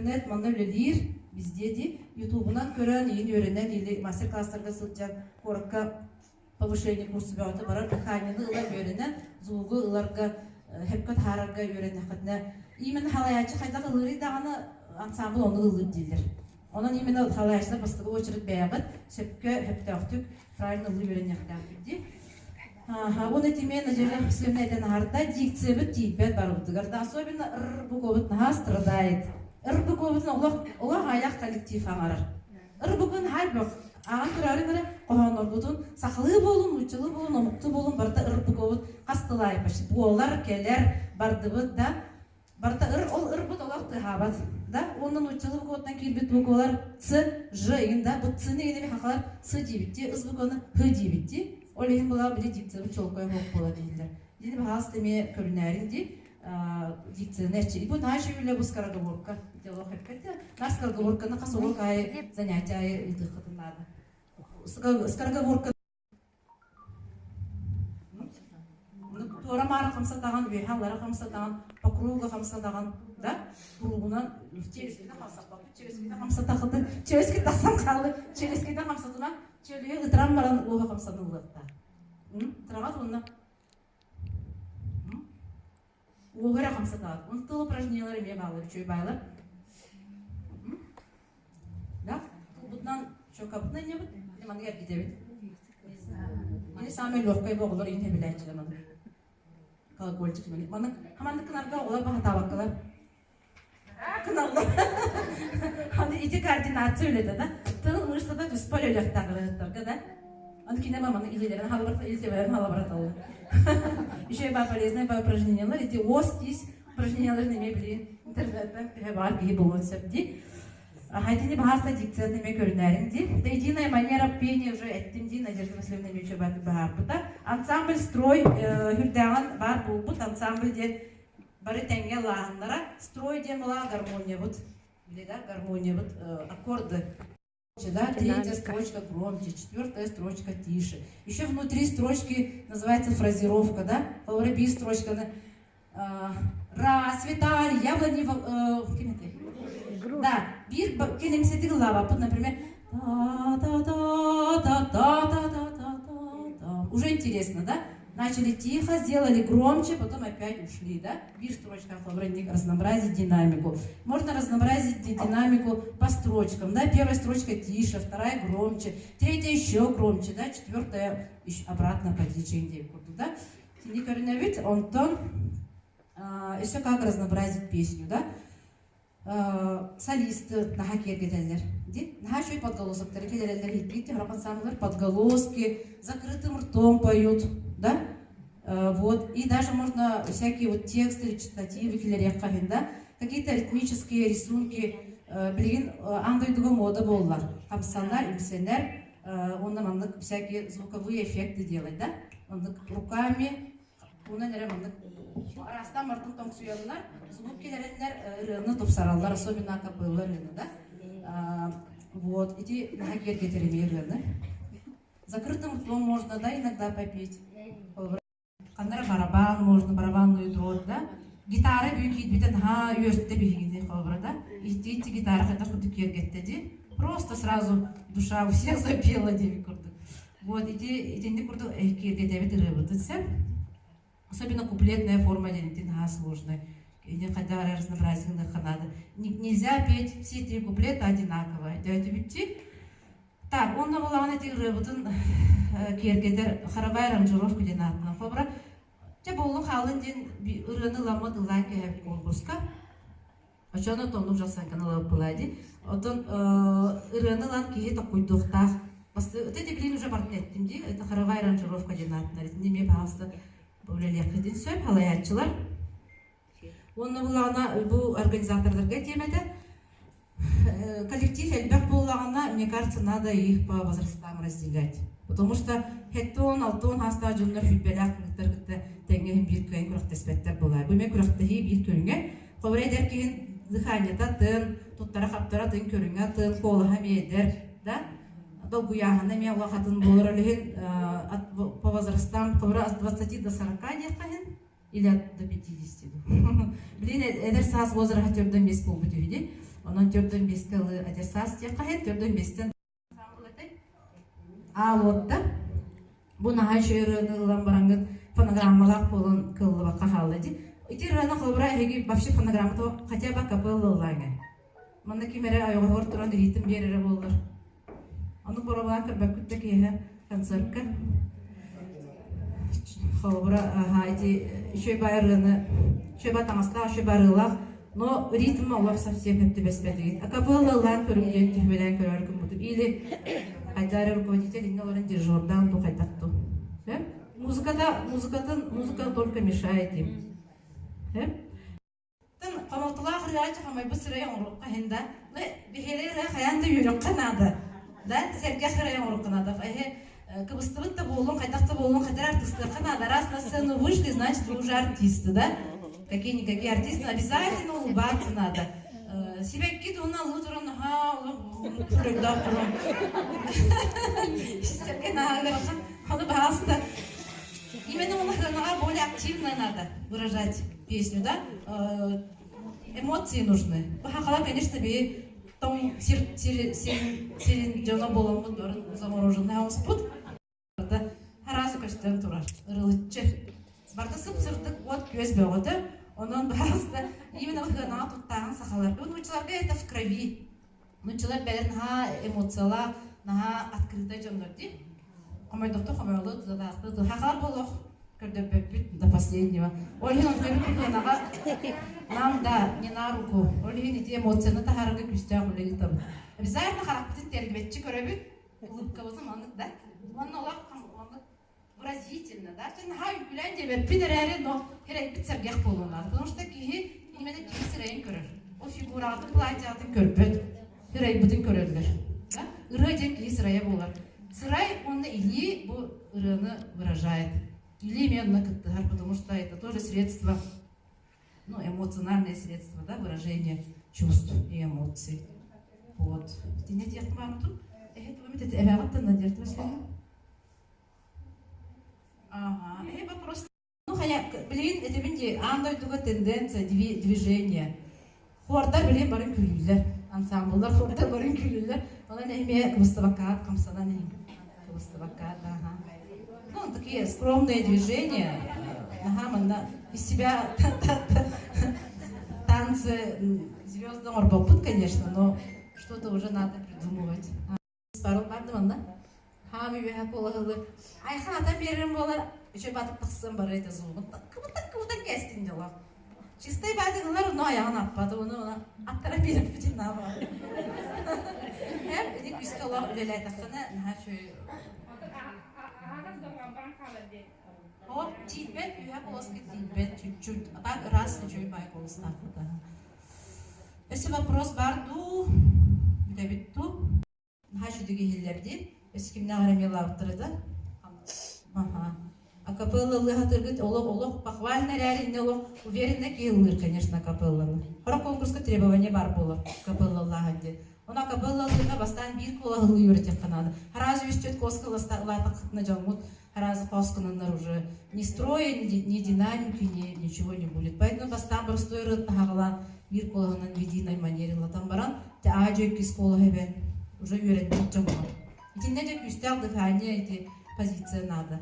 Net manda өлелер bizde de YouTube'undan gören, yeni öğrenen, ili masterclasslarga sılcan, korka повышение курсы бәуті барар, қайнығы ұлар öğrenen, zuğu ұларға hepkat hararga öğrenen қадына. Именно халаячы қайдағы ұлыры дағаны ансамбл оны ұлыр дейдер. Онан именно халаячылар бастығы очерет бәйағыт, сөпкі хептәқтік правильно ұлыр öğrenen қадағыды. Оны темен әжелі сөмнәйден арда дикция бүт дейбет бар ұлдығырда. Особенно бұқ обыт страдает. Ырбыкобытын олақ аяқ коллектив аңарыр. Ырбыкын хайбық. Аған тұрары бірі қоғаныр бұтын сақылы болын, ұчылы болын, омықты болын, барда ырбыкобыт қастылай башын. Олар келер барды бұд да. Барда ол ырбыт олақ тұхабат. Онын ұчылы бұқотынан келбет бұқ олар цы, жы еңда. Бұд цыны еңдеме қақалар цы дейбітте, ұз бұқоны хы дейбітте. Ол ең бұла біле дикция бұд чолқой хоқ бола дейділер. Дені бағас деме көрінәрінде дикция нәчі. Бұл нәші өлі бұл скороговорка. Наш скороговорканы қасуыл қай занятия үйді қытынады. Скороговорка Торамары қамсатаған, вейхалары қамсатаған, по кругу қамсатаған, кругынан челескейді қамсатқан, челескейді қамсатақыды, челескейді тасан қалды, челескейді қамсатыма, челуе ұтыран баран оға қамсатылды. Тұрағат онына оғыра қамсатады. Оны тыл упражнениялары ме бағылып, чөй байлар. Бұтынан шоқабытына не бұд? Маны әргеде бет. Мені самый легкой боғылыр үйіне біләйчілі маны. Колокольчик мені. Маны қаманды кынарға олар баға табаққылар. Кыналды. Аны ете координация өледі да. Тыл мышсада түспал өліқтағылы ғыттарға да. Аны кинема маны илелерін халабарта, илтеберін халабарта олы. Еще ба полезные ба упражнениялар. Эти остись упражнениялар неме білейін. Интернетті бар бейі болуын сөпді. Хайтини бахарса дикция неме көрінәрінде. Единая манера пения уже әттім дейін Надежда Васильевна мече баты бағарпыта. Ансамбль строй хүрдәған бар бұл бұд. Ансамбль ден бары тәңге лағындара. Строй ден бұла гармония бұд. Біледі, гармония бұд. Аккорды. Третья строчка громче, четвертая строчка тише. Еще внутри строчки называется фразировка, да? Фаворби строчка. Раз, Виталий, яблони... Да, бир келемсетик лава, например, уже интересно, да? Начали тихо, сделали громче, потом опять ушли, да? Бир строчка фаворник, разнообразить динамику. Можно разнообразить динамику по строчкам, да? Первая строчка тише, вторая громче, третья еще громче, да? Четвертая обратно по течению, да? Никоринавит, он тон, еще как разнообразить песню, да? Солисты наха кергетелер. Наха шой подголосоктары келелер хитбитти, ансамблер подголоски, закрытым ртом поют, да? Вот. И даже можно всякие вот тексты, речитативы келерек кахин, да? Какие-то ритмические рисунки, блин, андойдуга мода боллар. Хамсанар, имсенер, он нам всякие звуковые эффекты делать, да? Он руками, Растан мартын тоң сүйелілер, звук келеренлер рыны топсаралар, особенно акапеллар рыны, да? Вот, эти нахагер кетереме рыны. Закрытым ртом можно, да, иногда попеть. Қандары барабан можно, барабанную дробь, да? Гитара бүйін кейтбетен ха үйерсті бейгенде қалбыр, да? Итти гитара қайта құды кергетті де. Просто сразу душа у всех запела деп көрді. Вот, итенде көрді кергетебет рыбытыцы. Особенно куплетная форма денег сложная. Когда разнообразие надо. Нельзя петь все три куплета одинаково. Это видите? Так, он навалан эти рыбутын кергедер харавай аранжировку денатна. Хобра, те болу халын ден ырыны лама дылан кеһәп конкурска. Ачаны тонук жасан канала пылади. Отон ырыны лан кеһе такуйдуктах. Это блин уже партнеттим ди. Это харавай аранжировка денатна. Неме паста. Böylelikle söp halayatçılar. Onun bu организаторларга темеде коллектив эльбек буллагана, мне кажется, надо их по возрастам разделять. Потому что хеттон, алтон, хаста жонна хүбелак кыртыр теңген бир көйн күрәктеспеттер булай. Бу мен күрәктеһи бир көйнгә. Кобре дәркен дыханията тын, туттара хаптара тын көрүнгә тын, колы хамедер, да? Долгуяхана мен вахатын болыр әлеген по возрастам от 20 до 40 деркахен или до 50. Блин, это сас возраст тёрден без пол бутюди. Onun 4-5 kılı adesas diye kahir 4-5'ten Ağlotta bu naha şöyle olan barangın fonogrammalar polun kıllı baka halıdı. İti rana kılbıra hegi bafşı fonogramma to хотя бы kapılı olanı. Manda kimere ayağı hor turan ritim bir yere bulur. Onu buralar kırbak kütlük yehe konsertka. Kılbıra haydi şöyle bayrağını şöyle batamazlar şöyle bayrağlar. Но ритм олар совсем hep de besbelli. Akapılılar körümgen tühbelen körörgün budur. İli Айдар руководитель иногда дежурдан то хайтакту. Музыка только мешает им. Тан камалтылар хыряч хамай бу сырай орукка хенда. Бихелер хаянда юрукка нада. Да, серге хырай орукка нада. Кыбыстыбыт та болун, хайтакта болун, хатар артисты канада. Раз на сцену вышли, значит, вы уже артисты, да? Какие-никакие артисты, обязательно улыбаться надо. Сибекки туна лутрон ха фрэгдап турон. Истерген агалахан ханы баста. Именно он более активно надо выражать песню, да? Эмоции нужны. Бахала, конечно, би том сирин жона боломут замороженный ауспут. Харазы көстен турар. Рылыччы. Барда сып-сыртык от көз бөгөтө. Onun bazı именно выхода туттаган сахалар. Ну человека это в крови. Ну человек берет на эмоциялар, на открытое жонлорди. Комой доктор комойлу да хахар болох көрдөп до последнего. Олин он көрүп нага нам да не на руку. Олин эти эмоцияны тахарга күстө улеги таб. Обязательно характер тергебетчи көрөбүт. Улыбка болсун аны да. Оны олар выразительно, да, тен хай гүләнде бер пидерәре, но керек бит сәргәх булулар. Потому что ки именно кисерәен күрер. О фигуратын, платьятын көрбөт. Керек бутын көрерләр. Да? Ыры ден кисерәе булар. Сырай он или бу ырыны выражает. Или медно кыттыгар, потому что это тоже средство, ну, эмоциональное средство, да, выражение чувств и эмоций. Вот. Ты не делаешь манту? Это вы мне это надежда вообще. Ага, вопрос. Ну, блин, это бинди, андай туга тенденция, движение. Хорда блин барын күлүлөр, ансамблдар хорда барын күлүлөр. Она не имеет квастовакат, камсана не квастовакат, ага. Ну, такие скромные движения, ага, man из себя танцы звездного орбопут, конечно, но что-то уже надо придумывать. Спару бардым, да? Хами беха полahılı. Ayhan ата берем болар. Еще батып тақсым бар это зулгын. Кыбыдан кестин дела. Чистай бадыгылар но аяғын аппады, оны аттара беріп бітін наба. Hem edik üskala ülelay taqını naha şöyle. О, типет, я полоски типет чуть-чуть. А так раз чуть бай колос тақыда. Если вопрос барду, дебитту. Наха шүдігі хиллерди. Eskimden aramıyorlar yaptırdı. Ага. Акапеллалы хатыргыт олох похвально реально олох уверенно килыр, конечно, акапеллалы. Хора конкурска требования бар болор акапеллаллаганде. Он акапеллалыга бастан бир колагылы юртек канады. Харазы үстөт коскала латакытна жамут, харазы коскананар уже ни строя, ни динамики, ни ничего не будет. Поэтому бастан простой рыт хагалан бир колагынан в единой манере латан баран, те ажой кис колагебен уже юртек жамут. Идинне же күстәл дыхание эти позиция надо.